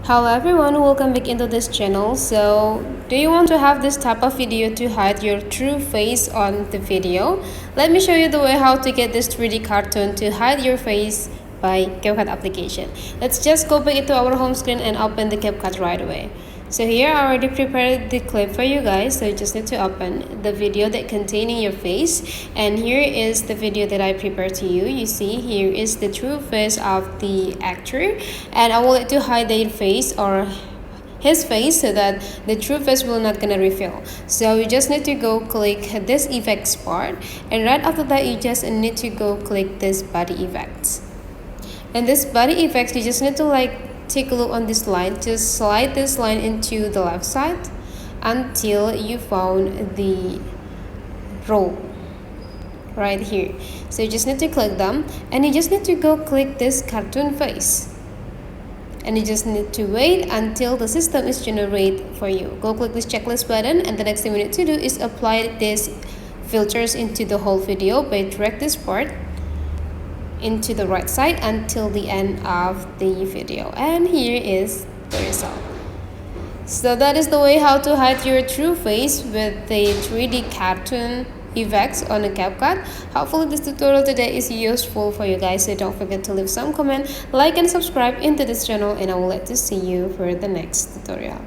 Hello everyone, welcome back into this channel. So do you want to have this type of video to hide your true face on the video? Let me show you the way how to get this 3D cartoon to hide your face by CapCut application. Let's just go back into our home screen and open the CapCut right away. So here I already prepared the clip for you guys, so you just need to open the video that containing your face, and here is the video that I prepared to you. You see here is the true face of the actor, and I want to hide their face or his face so that the true face will not gonna reveal. So you just need to go click this effects part, and right after that you just need to go click this body effects. And this body effects, you just need to take a look on this line. Just slide this line into the left side until you found the row right here. So you just need to click them, and you just need to go click this cartoon face, and you just need to wait until the system is generated for you. Go click this checklist button, and the next thing we need to do is apply these filters into the whole video by drag this part into the right side until the end of the video, and here is the result. So that is the way how to hide your true face with the 3D cartoon effects on a CapCut. Hopefully this tutorial today is useful for you guys, so don't forget to leave some comment, like and subscribe into this channel, and I will like to see you for the next tutorial.